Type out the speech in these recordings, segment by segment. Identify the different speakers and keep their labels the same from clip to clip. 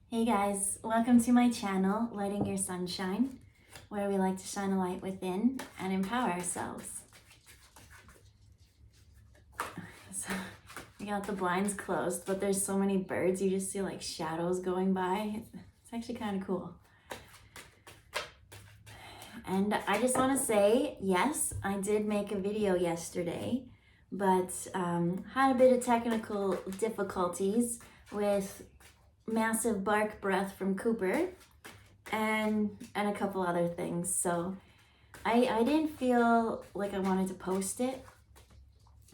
Speaker 1: Hey guys, welcome to my channel, Lighting Your Sunshine, where we like to shine a light within and empower ourselves. So, we got the blinds closed, but there's so many birds, you just see like shadows going by. It's actually kind of cool. And I just want to say, yes, I did make a video yesterday, but had a bit of technical difficulties with massive bark breath from Cooper and a couple other things. So I didn't feel like I wanted to post it.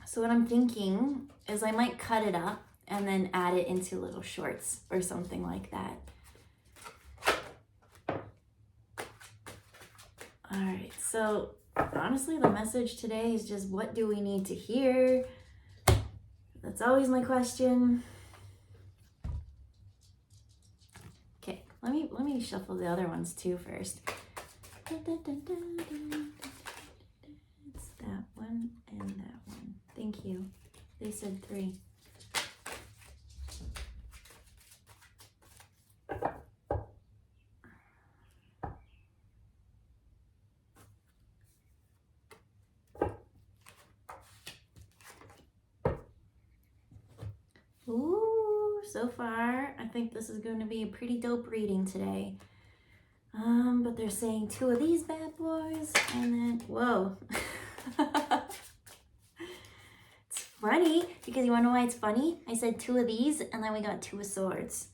Speaker 1: So what I'm thinking is I might cut it up and then add it into little shorts or something like that. All right, so honestly, the message today is just, what do we need to hear? That's always my question. Okay, let me shuffle the other ones too first. It's that one and that one. Thank you. They said 3. Ooh, so far, I think this is going to be a pretty dope reading today. But they're saying 2 of these bad boys, and then, whoa. It's funny, because you wanna know why it's funny? I said 2 of these, and then we got 2 of swords.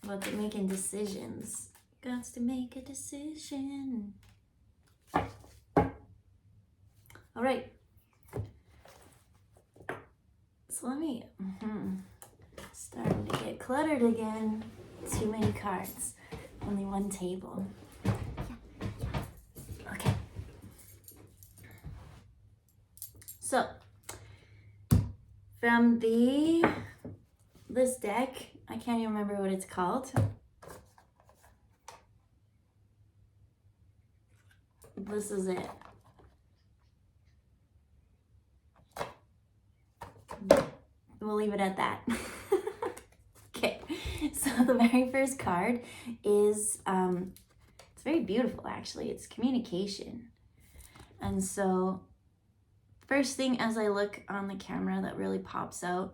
Speaker 1: About to making decisions. Got to make a decision. All right. So let me, starting to get cluttered again. Too many cards. Only one table. Okay. So, from this deck, I can't even remember what it's called. This is it. We'll leave it at that. Okay, so the very first card is, it's very beautiful actually. It's communication. And so, first thing as I look on the camera that really pops out,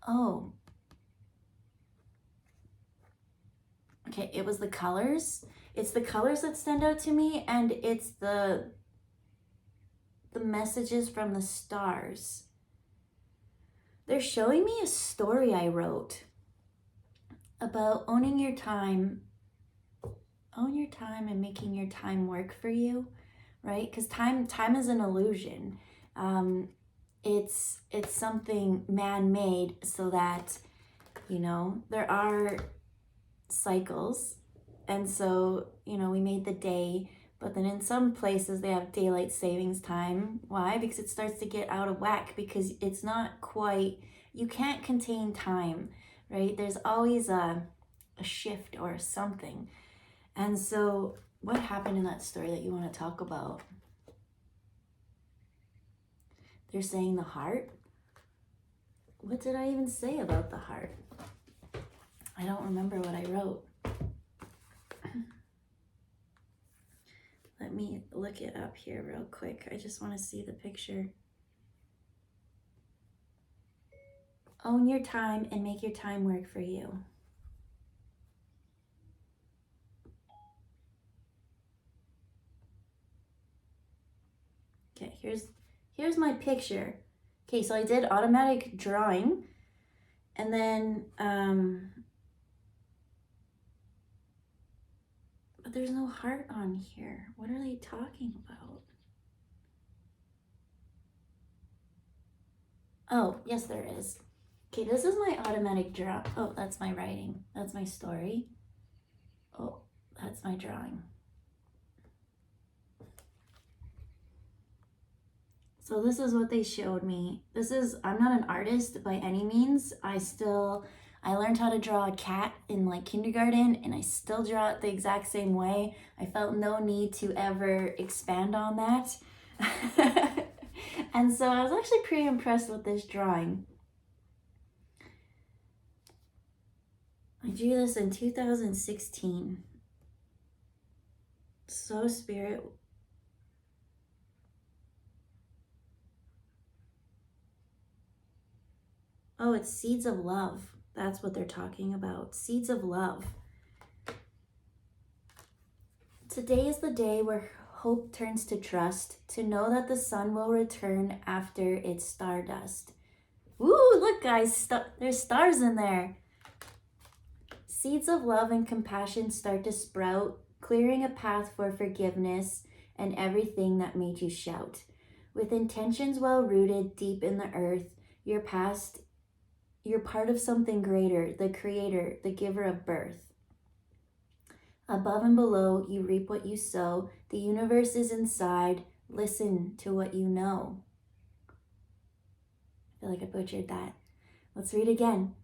Speaker 1: oh. Okay, it was the colors. It's the colors that stand out to me, and it's the messages from the stars. They're showing me a story I wrote about owning your time. Own your time and making your time work for you, right? Because time is an illusion. It's something man-made so that, you know, there are cycles. And so, you know, we made the day, but then in some places they have daylight savings time. Why? Because it starts to get out of whack, because it's not quite, you can't contain time, right? There's always a shift or something. And so what happened in that story that you want to talk about? They're saying the heart. What did I even say about the heart? I don't remember what I wrote. Let me look it up here real quick. I just want to see the picture. Own your time and make your time work for you. Okay, here's my picture. Okay, so I did automatic drawing, and then but there's no heart on here. What are they talking about? Oh, yes, there is. Okay, this is my automatic draw. Oh, that's my writing. That's my story. Oh, that's my drawing. So this is what they showed me. I'm not an artist by any means. I learned how to draw a cat in like kindergarten, and I still draw it the exact same way. I felt no need to ever expand on that. And so I was actually pretty impressed with this drawing. Okay, here's my picture. Okay, so I did automatic drawing, and then but there's no heart on here. What are they talking about? Oh, yes, there is. Okay, this is my automatic draw. Oh, that's my drawing. So this is what they showed me. I learned how to draw a cat in like kindergarten, and I still draw it the exact same way. I felt no need to ever expand on that. And so I was actually pretty impressed with this drawing. drew this in 2016. So spirit. Oh, it's seeds of love. That's what they're talking about. Seeds of love. Today is the day where hope turns to trust, to know that the sun will return after its stardust. Ooh, look guys, there's stars in there. Seeds of love and compassion start to sprout, clearing a path for forgiveness and everything that made you shout. With intentions well rooted deep in the earth, you're part of something greater, the creator, the giver of birth. Above and below, you reap what you sow. The universe is inside. Listen to what you know. I feel like I butchered that. Let's read again.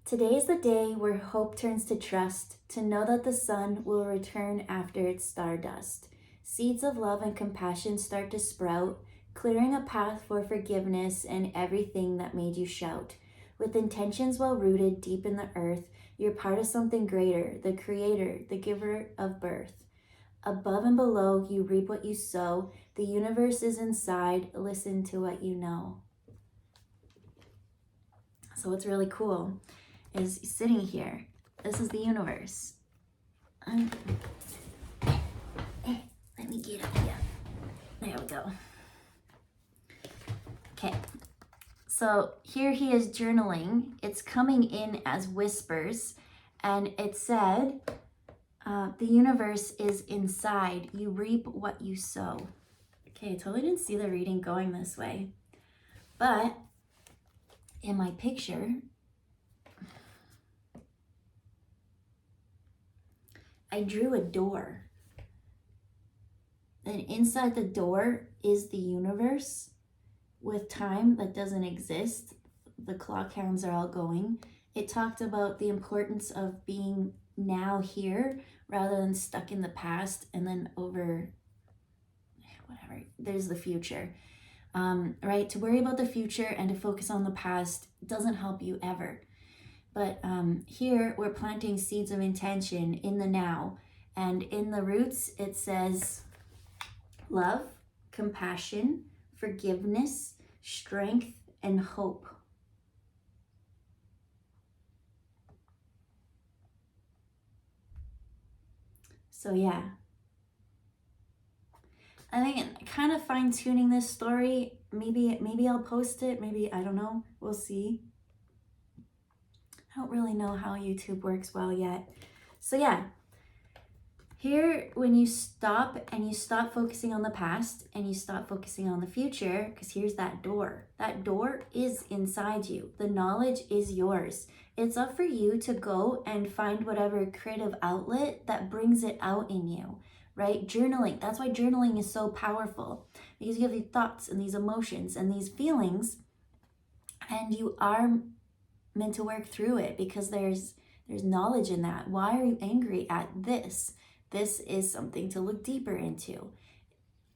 Speaker 1: Today is the day where hope turns to trust, to know that the sun will return after its stardust. Seeds of love and compassion start to sprout, clearing a path for forgiveness and everything that made you shout. With intentions well rooted deep in the earth, you're part of something greater, the creator, the giver of birth. Above and below, you reap what you sow. The universe is inside. Listen to what you know. So what's really cool is sitting here. This is the universe. Let me get up here. There we go. Okay. So here he is journaling. It's coming in as whispers. And it said, the universe is inside. You reap what you sow. Okay, I totally didn't see the reading going this way. But in my picture, I drew a door. And inside the door is the universe with time that doesn't exist. The clock hands are all going. It talked about the importance of being now here rather than stuck in the past and then over whatever. There's the future. Right? To worry about the future and to focus on the past doesn't help you ever. But here we're planting seeds of intention in the now. And in the roots, it says love, compassion, forgiveness, strength, and hope. So yeah. I think kind of fine-tuning this story. Maybe I'll post it. Maybe, I don't know. We'll see. I don't really know how YouTube works well yet. So yeah, here when you stop and you stop focusing on the past and you stop focusing on the future, because here's that door. That door is inside you. The knowledge is yours. It's up for you to go and find whatever creative outlet that brings it out in you, right? Journaling. That's why journaling is so powerful, because you have these thoughts and these emotions and these feelings, and you are meant to work through it because there's knowledge in that. Why are you angry at this? This is something to look deeper into.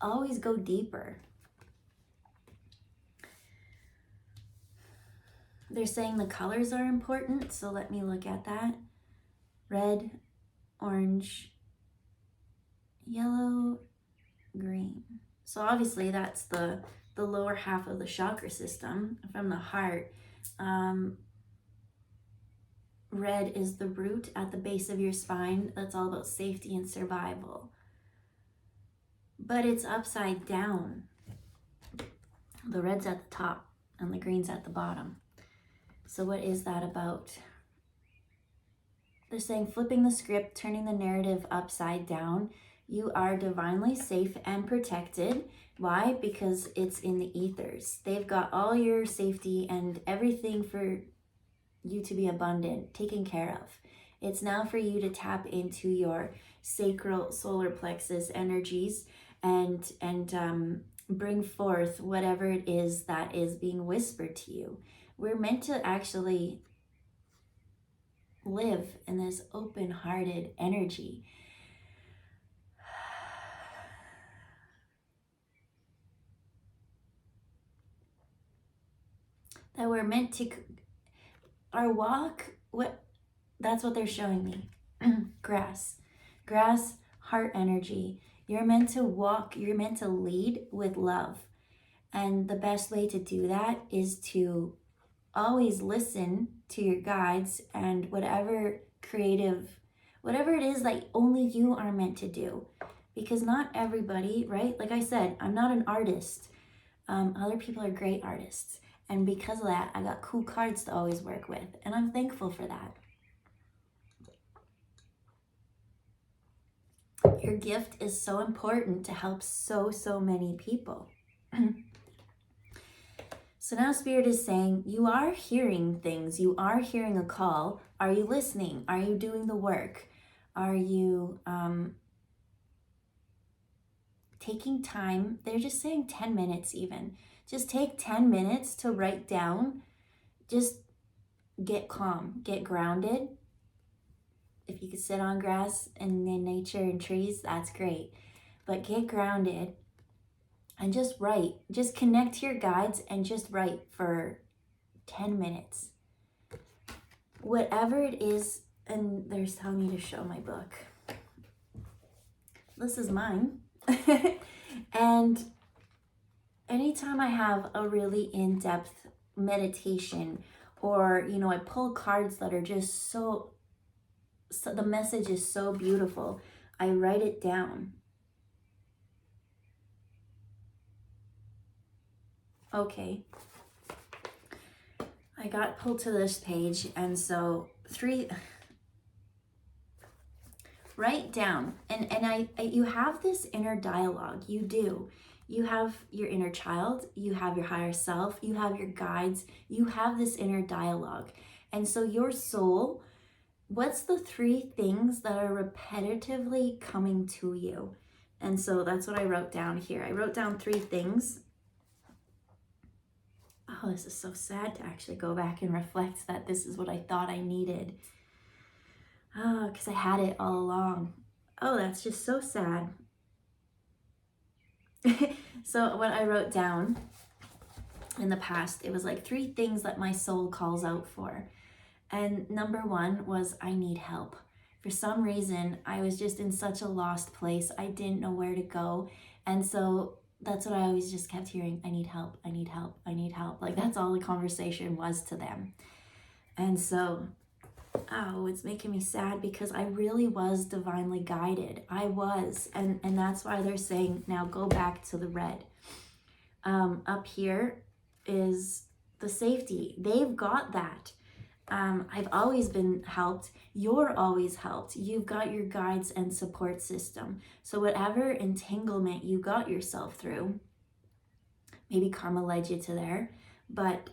Speaker 1: Always go deeper. They're saying the colors are important, so let me look at that. Red, orange, yellow, green. So obviously that's the lower half of the chakra system from the heart. Red is the root at the base of your spine. That's all about safety and survival. But it's upside down. The red's at the top and the green's at the bottom. So what is that about? They're saying flipping the script, turning the narrative upside down. You are divinely safe and protected. Why? Because it's in the ethers. They've got all your safety and everything for you to be abundant, taken care of. It's now for you to tap into your sacral solar plexus energies and bring forth whatever it is that is being whispered to you. We're meant to actually live in this open-hearted energy. That we're meant to, our walk, That's what they're showing me. Grass. Grass, heart energy. You're meant to walk, you're meant to lead with love. And the best way to do that is to always listen to your guides and whatever it is that only you are meant to do. Because not everybody, right? Like I said, I'm not an artist. Other people are great artists. And because of that, I got cool cards to always work with. And I'm thankful for that. Your gift is so important to help so many people. So now Spirit is saying, you are hearing things. You are hearing a call. Are you listening? Are you doing the work? Are you taking time? They're just saying 10 minutes even. Just take 10 minutes to write down. Just get calm, get grounded. If you could sit on grass and in nature and trees, that's great. But get grounded and just write. Just connect to your guides and just write for 10 minutes. Whatever it is, and they're telling me to show my book. This is mine. And anytime I have a really in-depth meditation, or, I pull cards that are just so the message is so beautiful, I write it down. Okay. I got pulled to this page, and so write down, and you have this inner dialogue. You do. You have your inner child, you have your higher self, you have your guides, you have this inner dialogue. And so your soul, what's the 3 things that are repetitively coming to you? And so that's what I wrote down here. I wrote down 3 things. Oh, this is so sad to actually go back and reflect that this is what I thought I needed. Oh, because I had it all along. Oh, that's just so sad. So what I wrote down in the past, it was like 3 things that my soul calls out for. And number 1 was, I need help. For some reason, I was just in such a lost place. I didn't know where to go. And so that's what I always just kept hearing. I need help, I need help, I need help. Like that's all the conversation was to them. And so, it's making me sad because I really was divinely guided. I was. And that's why they're saying, now go back to the red. Up here is the safety. They've got that. I've always been helped. You're always helped. You've got your guides and support system. So whatever entanglement you got yourself through, maybe karma led you to there, but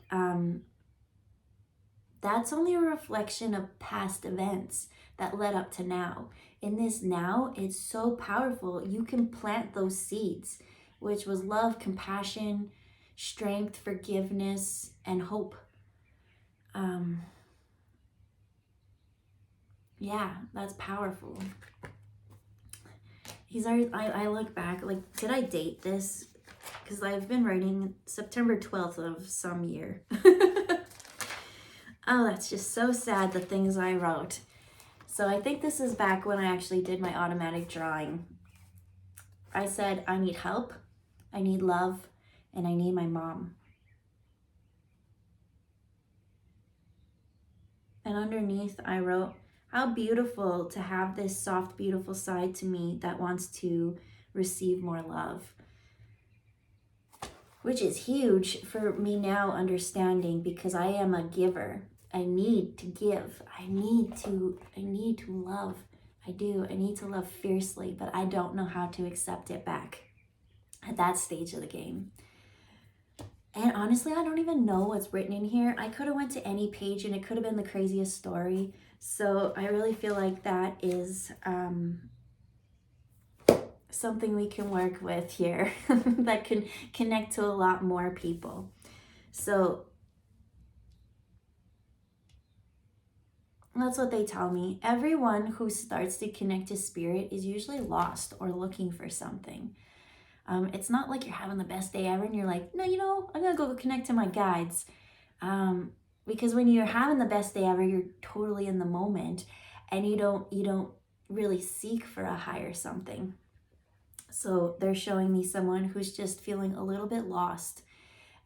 Speaker 1: that's only a reflection of past events that led up to now. In this now, it's so powerful. You can plant those seeds, which was love, compassion, strength, forgiveness, and hope. Yeah, that's powerful. I look back, like, did I date this? Because I've been writing September 12th of some year. Oh, that's just so sad, the things I wrote. So I think this is back when I actually did my automatic drawing. I said, I need help, I need love, and I need my mom. And underneath I wrote, how beautiful to have this soft, beautiful side to me that wants to receive more love. Which is huge for me now understanding, because I am a giver. I need to give. I need to love. I do. I need to love fiercely, but I don't know how to accept it back at that stage of the game. And honestly, I don't even know what's written in here. I could have went to any page and it could have been the craziest story. So I really feel like that is something we can work with here that can connect to a lot more people. So that's what they tell me. Everyone who starts to connect to spirit is usually lost or looking for something. It's not like you're having the best day ever and you're like, no, I'm gonna go connect to my guides. Because when you're having the best day ever, you're totally in the moment, and you don't really seek for a higher something. So they're showing me someone who's just feeling a little bit lost,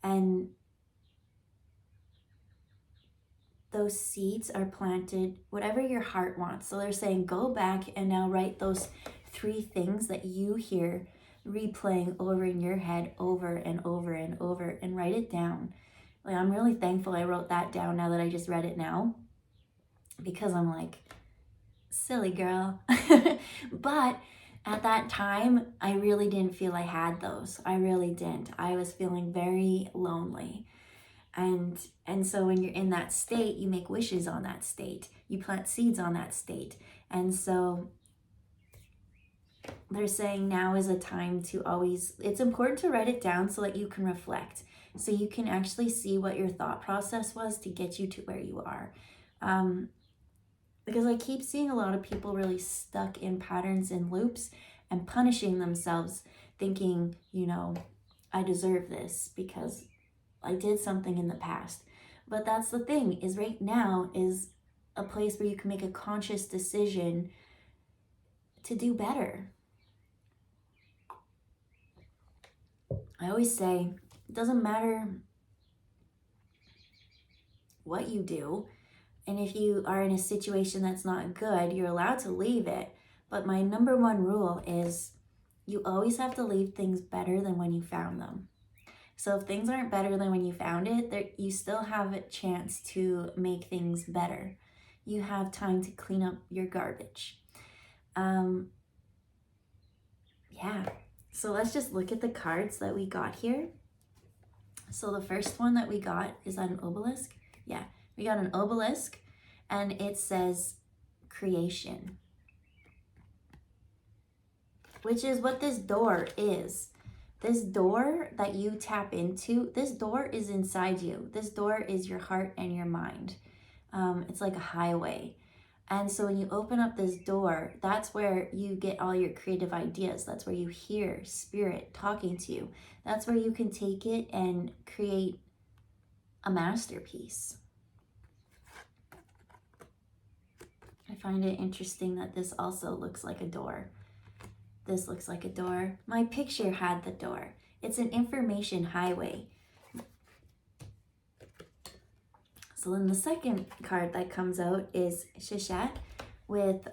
Speaker 1: and those seeds are planted, whatever your heart wants. So they're saying, go back and now write those 3 things that you hear replaying over in your head over and over and over, and write it down. Like, I'm really thankful I wrote that down now that I just read it now, because I'm like, silly girl. But at that time, I really didn't feel I had those. I really didn't. I was feeling very lonely. And so when you're in that state, you make wishes on that state. You plant seeds on that state. And so they're saying now is a time to always, it's important to write it down so that you can reflect. So you can actually see what your thought process was to get you to where you are. Because I keep seeing a lot of people really stuck in patterns and loops and punishing themselves, thinking, I deserve this because I did something in the past. But that's the thing, is right now is a place where you can make a conscious decision to do better. I always say, it doesn't matter what you do. And if you are in a situation that's not good, you're allowed to leave it. But my number 1 rule is you always have to leave things better than when you found them. So if things aren't better than when you found it, you still have a chance to make things better. You have time to clean up your garbage. Yeah. So let's just look at the cards that we got here. So the first one that we got, is that an obelisk? Yeah. We got an obelisk, and it says creation, which is what this door is. This door that you tap into, this door is inside you. This door is your heart and your mind. It's like a highway. And so when you open up this door, that's where you get all your creative ideas. That's where you hear spirit talking to you. That's where you can take it and create a masterpiece. I find it interesting that this also looks like a door. This looks like a door. My picture had the door. It's an information highway. So then the second card that comes out is Sheshet with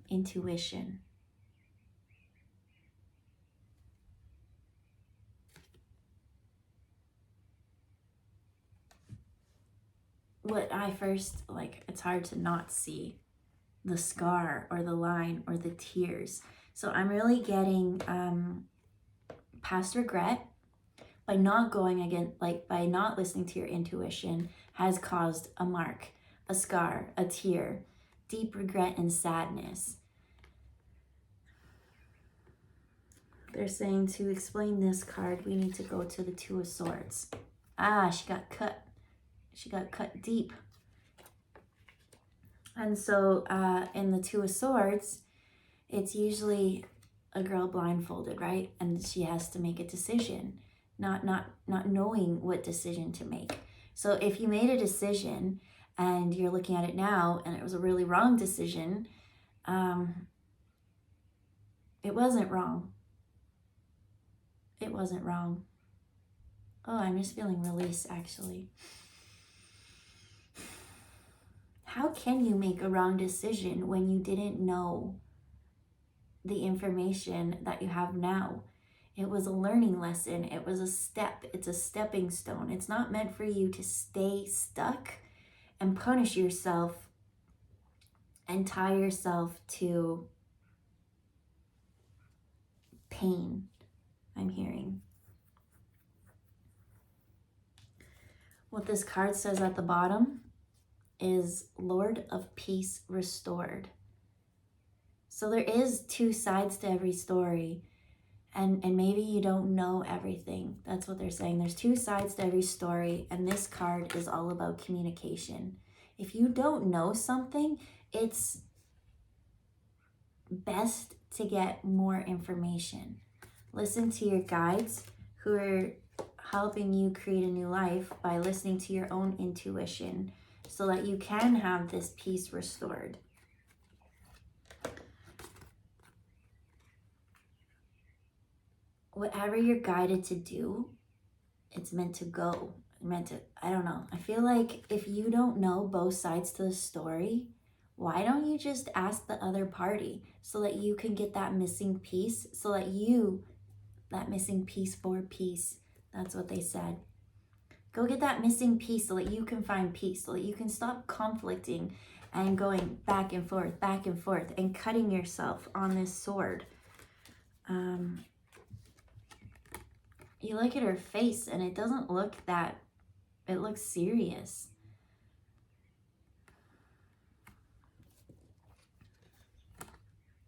Speaker 1: intuition. What I first, it's hard to not see the scar or the line or the tears. So I'm really getting past regret by not going again, by not listening to your intuition has caused a mark, a scar, a tear, deep regret and sadness. They're saying to explain this card, we need to go to the 2 of Swords. She got cut. She got cut deep. And so in the 2 of Swords, it's usually a girl blindfolded, right? And she has to make a decision, not knowing what decision to make. So if you made a decision and you're looking at it now and it was a really wrong decision, it wasn't wrong. It wasn't wrong. Oh, I'm just feeling release, actually. How can you make a wrong decision when you didn't know the information that you have now? It was a learning lesson. It was a step. It's a stepping stone. It's not meant for you to stay stuck and punish yourself and tie yourself to pain, I'm hearing. What this card says at the bottom is Lord of Peace Restored. So there is 2 sides to every story, and maybe you don't know everything. That's what they're saying. There's 2 sides to every story, and this card is all about communication. If you don't know something, it's best to get more information. Listen to your guides who are helping you create a new life by listening to your own intuition so that you can have this peace restored. Whatever you're guided to do, it's meant to go. I don't know. I feel like if you don't know both sides to the story, why don't you just ask the other party so that you can get that missing piece, so that that missing piece for peace. That's what they said. Go get that missing piece so that you can find peace, so that you can stop conflicting and going back and forth, and cutting yourself on this sword. You look at her face and it doesn't look that, it looks serious.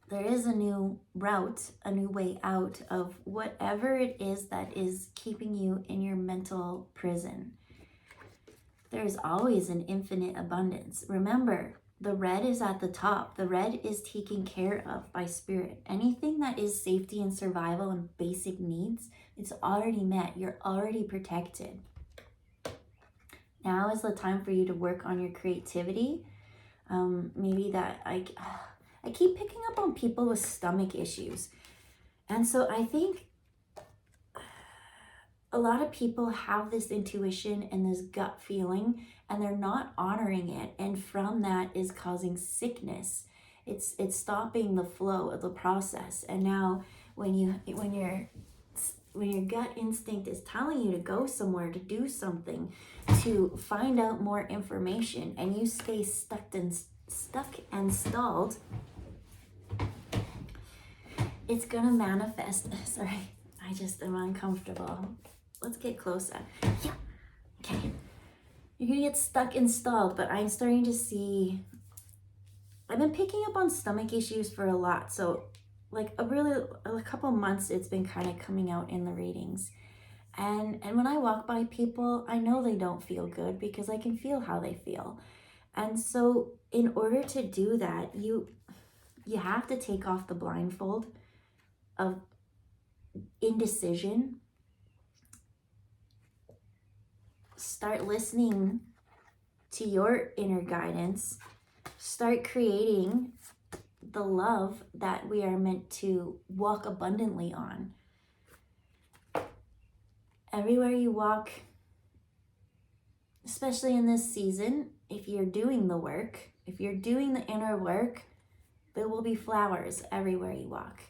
Speaker 1: There is a new route, a new way out of whatever it is that is keeping you in your mental prison. There is always an infinite abundance. Remember, the red is at the top. The red is taken care of by spirit. Anything that is safety and survival and basic needs, it's already met. You're already protected. Now is the time for you to work on your creativity. Maybe that I keep picking up on people with stomach issues. And so I think a lot of people have this intuition and this gut feeling, and they're not honoring it. And from that is causing sickness. It's stopping the flow of the process. And now when your gut instinct is telling you to go somewhere, to do something, to find out more information, and you stay stuck and stalled, it's gonna manifest. Sorry, I just am uncomfortable. Let's get closer. Yeah, okay. You're gonna get stuck and stalled, but I'm starting to see, I've been picking up on stomach issues for a lot. So like a couple months, it's been kind of coming out in the readings. And when I walk by people, I know they don't feel good because I can feel how they feel. And so in order to do that, you have to take off the blindfold of indecision. Start listening to your inner guidance. Start creating the love that we are meant to walk abundantly on. Everywhere you walk, especially in this season, if you're doing the work, if you're doing the inner work, there will be flowers everywhere you walk.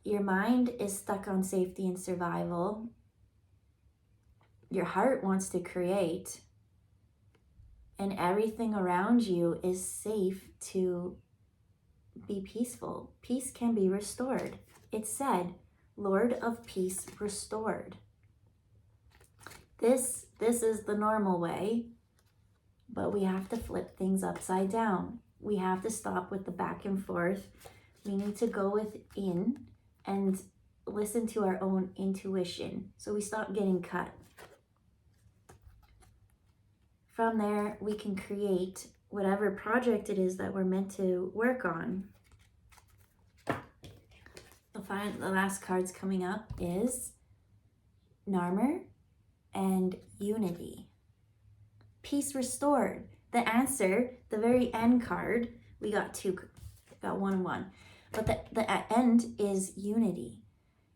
Speaker 1: Your mind is stuck on safety and survival. Your heart wants to create, and everything around you is safe to be peaceful. Peace can be restored. It said, Lord of Peace restored. This is the normal way, but we have to flip things upside down. We have to stop with the back and forth. We need to go within and listen to our own intuition so we stop getting cut. From there, we can create whatever project it is that we're meant to work on. The last cards coming up is Narmer and Unity. Peace restored. The answer, the very end card, we got one and one. But the end is unity.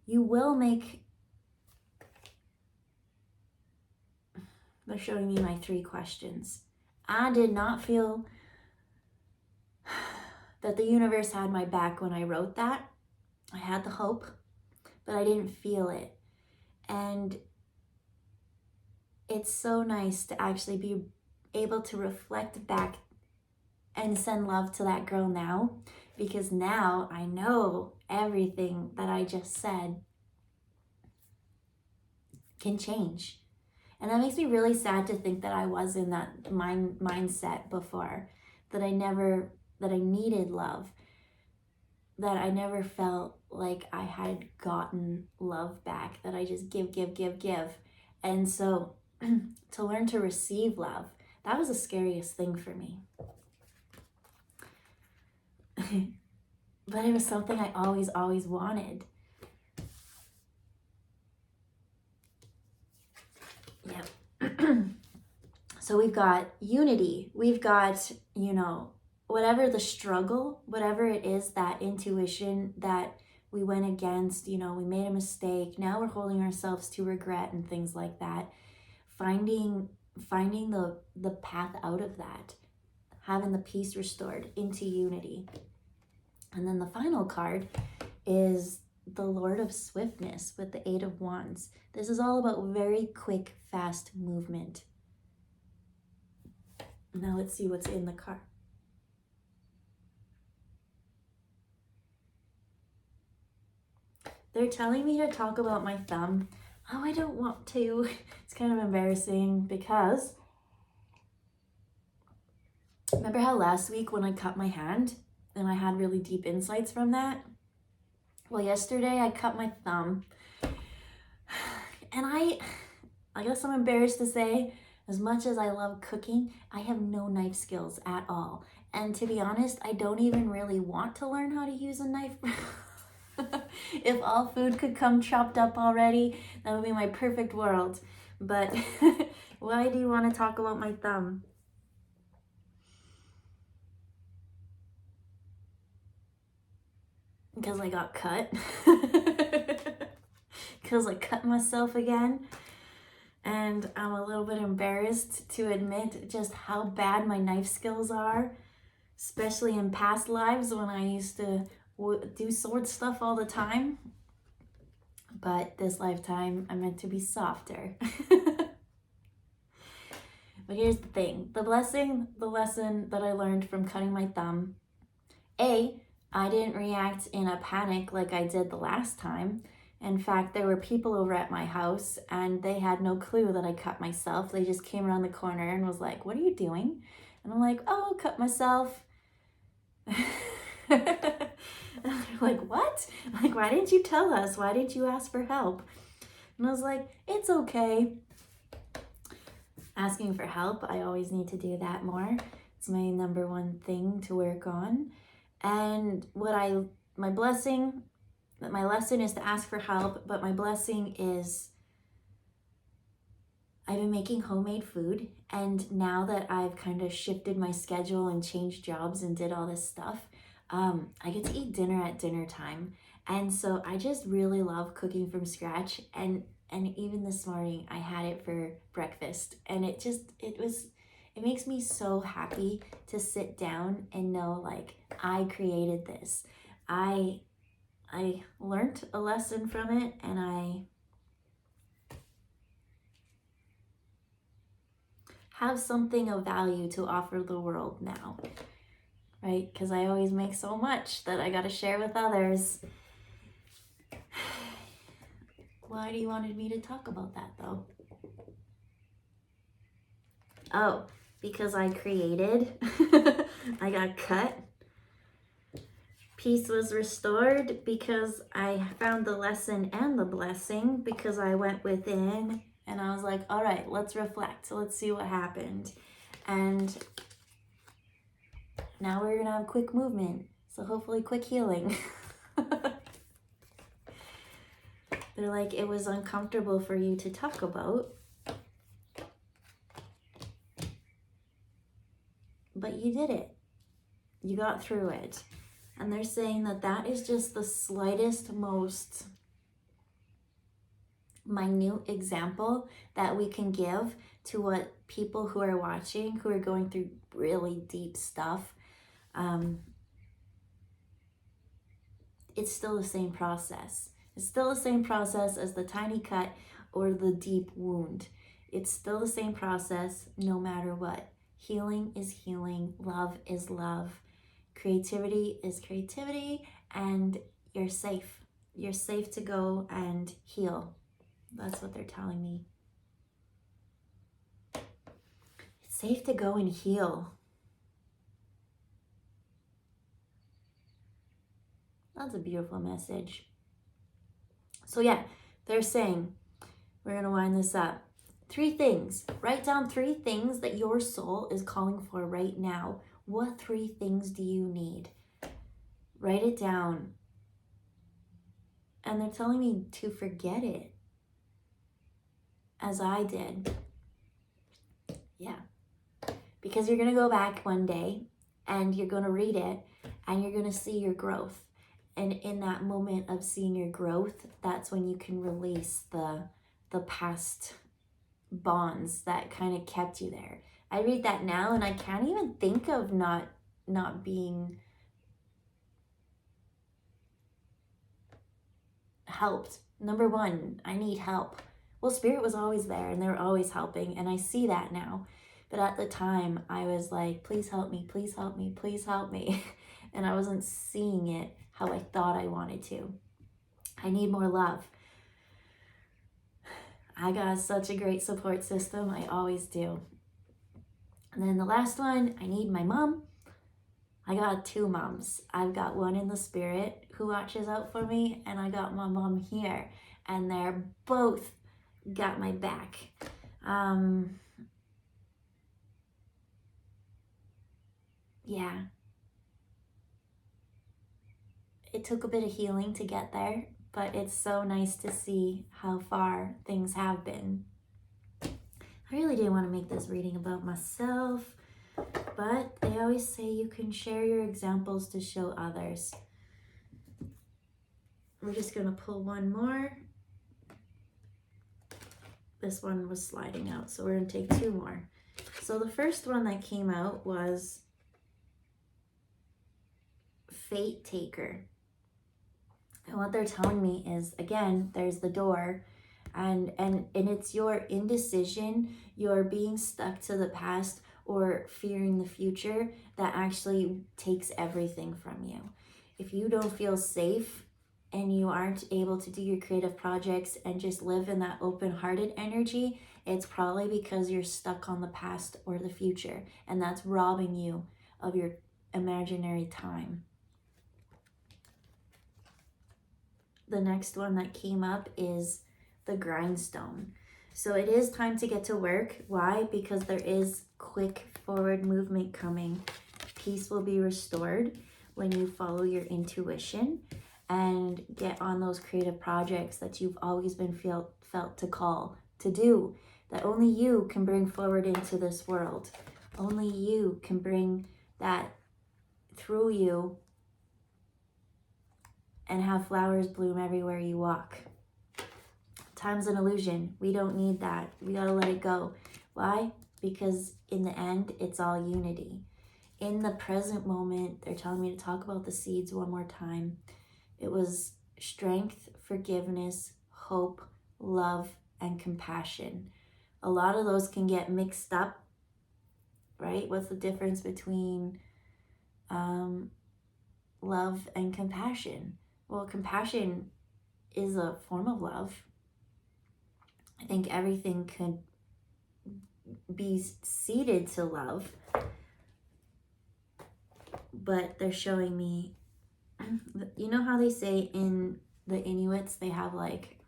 Speaker 1: You will make, they're showing me my 3 questions. I did not feel that the universe had my back when I wrote that. I had the hope, but I didn't feel it. And it's so nice to actually be able to reflect back and send love to that girl now, because now I know everything that I just said can change. And that makes me really sad to think that I was in that mindset before, that I needed love, that I never felt like I had gotten love back, that I just give. And so to learn to receive love, that was the scariest thing for me. But it was something I always wanted. So we've got unity, we've got, whatever the struggle, whatever it is, that intuition that we went against, we made a mistake, now we're holding ourselves to regret and things like that. Finding the path out of that, having the peace restored into unity. And then the final card is the Lord of Swiftness with the Eight of Wands. This is all about very quick, fast movement. Now let's see what's in the card. They're telling me to talk about my thumb. Oh, I don't want to. It's kind of embarrassing because remember how last week when I cut my hand and I had really deep insights from that? Well, yesterday I cut my thumb, and I guess I'm embarrassed to say, as much as I love cooking, I have no knife skills at all. And to be honest, I don't even really want to learn how to use a knife. If all food could come chopped up already, that would be my perfect world. But why do you want to talk about my thumb? Because I got cut. Because I cut myself again. And I'm a little bit embarrassed to admit just how bad my knife skills are, especially in past lives when I used to do sword stuff all the time. But this lifetime, I'm meant to be softer. But here's the thing. The lesson that I learned from cutting my thumb. I didn't react in a panic like I did the last time. In fact, there were people over at my house and they had no clue that I cut myself. They just came around the corner and was like, "What are you doing?" And I'm like, "Oh, cut myself." And they're like, "What?" I'm like, "Why didn't you tell us? Why didn't you ask for help?" And I was like, "It's okay." Asking for help, I always need to do that more. It's my number one thing to work on. And my lesson is to ask for help, but my blessing is I've been making homemade food, and now that I've kind of shifted my schedule and changed jobs and did all this stuff, I get to eat dinner at dinner time. And so I just really love cooking from scratch, and even this morning I had it for breakfast, and it makes me so happy to sit down and know, like, I created this. I learned a lesson from it, and I have something of value to offer the world now, right? Because I always make so much that I got to share with others. Why do you wanted me to talk about that, though? Oh, because I created. I got cut. Peace was restored because I found the lesson and the blessing, because I went within and I was like, all right, let's reflect. So let's see what happened. And now we're going to have quick movement. So hopefully quick healing. They're like, it was uncomfortable for you to talk about, but you did it. You got through it. And they're saying that is just the slightest, most minute example that we can give to what people who are watching, who are going through really deep stuff, it's still the same process. It's still the same process as the tiny cut or the deep wound. It's still the same process no matter what. Healing is healing. Love is love. Creativity is creativity, and you're safe. You're safe to go and heal. That's what they're telling me. It's safe to go and heal. That's a beautiful message. So yeah, they're saying, we're going to wind this up. 3 things. Write down 3 things that your soul is calling for right now. What 3 things do you need? Write it down. And they're telling me to forget it, as I did. Yeah, because you're going to go back one day and you're going to read it and you're going to see your growth. And in that moment of seeing your growth, that's when you can release the past bonds that kind of kept you there. I read that now and I can't even think of not being helped. Number one, I need help. Well, Spirit was always there and they were always helping, and I see that now. But at the time, I was like, please help me, please help me, please help me. And I wasn't seeing it how I thought I wanted to. I need more love. I got such a great support system. I always do. And then the last one, I need my mom. I got two moms. I've got one in the spirit who watches out for me, and I got my mom here, and they're both got my back. Yeah. It took a bit of healing to get there, but it's so nice to see how far things have been. I really didn't want to make this reading about myself, but they always say you can share your examples to show others. We're just going to pull one more. This one was sliding out, so we're going to take two more. So the first one that came out was Fate Taker. And what they're telling me is, again, there's the door, and it's your indecision, your being stuck to the past or fearing the future that actually takes everything from you. If you don't feel safe and you aren't able to do your creative projects and just live in that open-hearted energy, it's probably because you're stuck on the past or the future, and that's robbing you of your imaginary time. The next one that came up is the grindstone. So it is time to get to work. Why? Because there is quick forward movement coming. Peace will be restored when you follow your intuition and get on those creative projects that you've always been felt to call to do, that only you can bring forward into this world. Only you can bring that through you and have flowers bloom everywhere you walk. Time's an illusion. We don't need that. We gotta let it go. Why? Because in the end, it's all unity. In the present moment, they're telling me to talk about the seeds one more time. It was strength, forgiveness, hope, love, and compassion. A lot of those can get mixed up, right? What's the difference between love and compassion? Well, compassion is a form of love. I think everything could be seeded to love, but they're showing me, you know how they say in the Inuits, they have like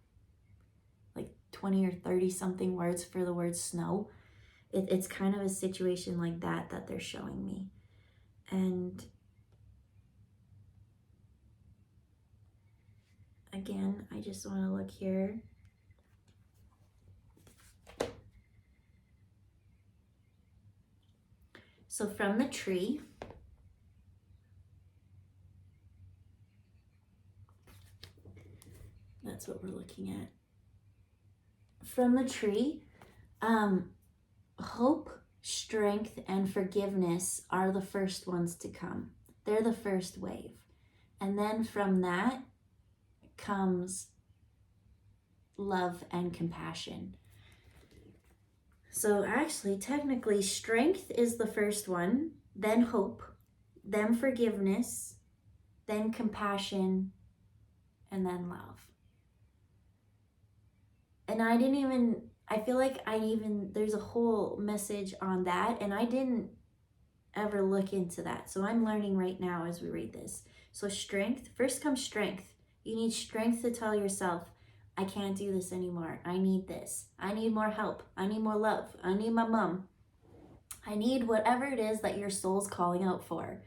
Speaker 1: 20 or 30 something words for the word snow? It's kind of a situation like that they're showing me. And again, I just want to look here. So from the tree, that's what we're looking at. From the tree, hope, strength, and forgiveness are the first ones to come. They're the first wave. And then from that comes love and compassion. So actually, technically, strength is the first one, then hope, then forgiveness, then compassion, and then love. And I feel like there's a whole message on that, and I didn't ever look into that. So I'm learning right now as we read this. So strength, first comes strength. You need strength to tell yourself, I can't do this anymore. I need this. I need more help. I need more love. I need my mom. I need whatever it is that your soul's calling out for.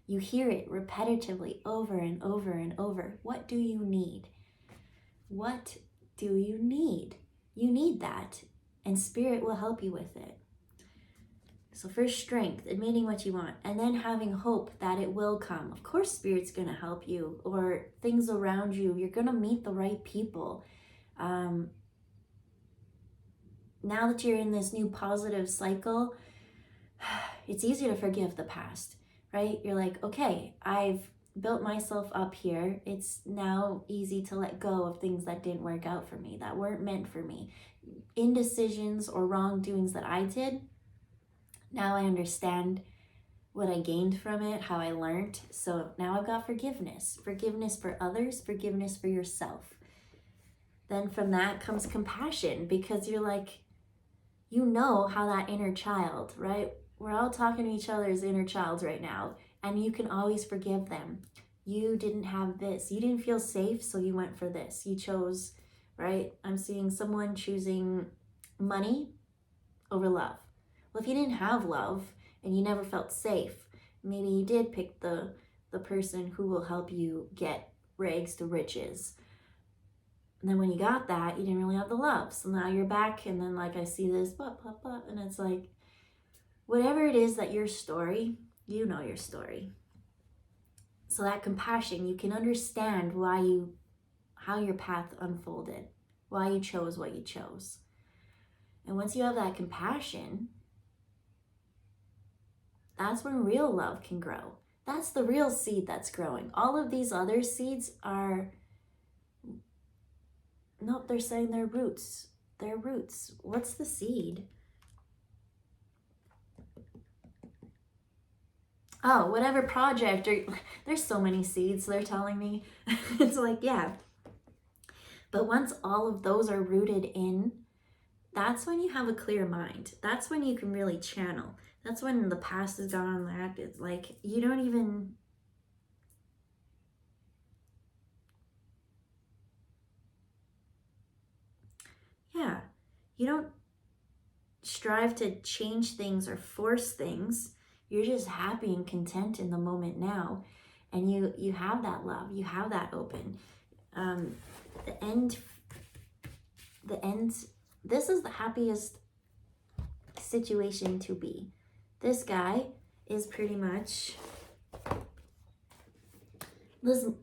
Speaker 1: You hear it repetitively over and over and over. What do you need? What do you need? You need that, and Spirit will help you with it. So first strength, admitting what you want, and then having hope that it will come. Of course, Spirit's going to help you, or things around you. You're going to meet the right people. Now that you're in this new positive cycle, it's easy to forgive the past, right? You're like, okay, I've built myself up here. It's now easy to let go of things that didn't work out for me, that weren't meant for me. Indecisions or wrongdoings that I did. Now I understand what I gained from it, how I learned. So now I've got forgiveness. Forgiveness for others, forgiveness for yourself. Then from that comes compassion, because you're like, you know how that inner child, right? We're all talking to each other's inner childs right now, and you can always forgive them. You didn't have this. You didn't feel safe, so you went for this. You chose, right? I'm seeing someone choosing money over love. Well, if you didn't have love and you never felt safe, maybe you did pick the person who will help you get rags to riches. And then when you got that, you didn't really have the love. So now you're back, and then like I see this, blah, blah, blah, and it's like, whatever it is that your story, you know your story. So that compassion, you can understand how your path unfolded, why you chose what you chose. And once you have that compassion, that's when real love can grow. That's the real seed that's growing. All of these other seeds are, nope, they're saying they're roots. They're roots. What's the seed? Oh, whatever project, or there's so many seeds, they're telling me. It's like, yeah. But once all of those are rooted in, that's when you have a clear mind. That's when you can really channel. That's when the past is gone. That it's like, you don't even, yeah, you don't strive to change things or force things. You're just happy and content in the moment now. And you have that love, you have that open. The end, this is the happiest situation to be. This guy is pretty much, listen,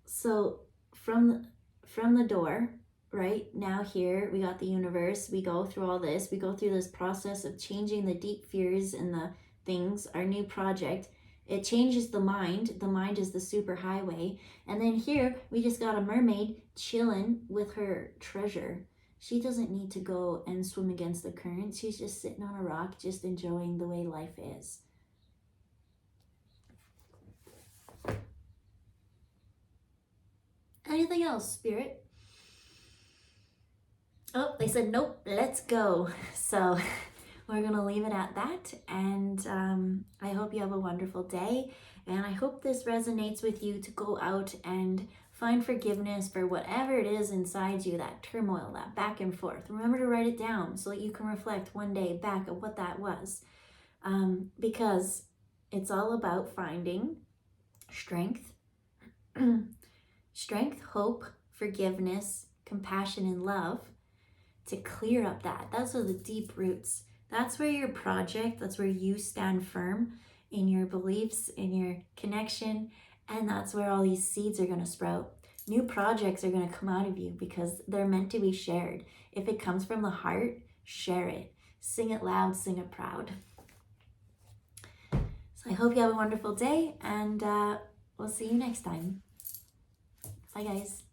Speaker 1: so from the door, right now here we got the universe, we go through all this, we go through this process of changing the deep fears and the things, our new project. It changes the mind. The mind is the super highway. And then here we just got a mermaid chilling with her treasure. She doesn't need to go and swim against the current. She's just sitting on a rock, just enjoying the way life is. Anything else, Spirit? Oh, they said, nope, let's go. So we're going to leave it at that. And I hope you have a wonderful day. And I hope this resonates with you to go out and find forgiveness for whatever it is inside you, that turmoil, that back and forth. Remember to write it down so that you can reflect one day back at what that was. Because it's all about finding strength, strength, hope, forgiveness, compassion, and love to clear up that. Those are the deep roots. That's where your project, that's where you stand firm in your beliefs, in your connection, and that's where all these seeds are going to sprout. New projects are going to come out of you because they're meant to be shared. If it comes from the heart, share it. Sing it loud, sing it proud. So I hope you have a wonderful day, and we'll see you next time. Bye, guys.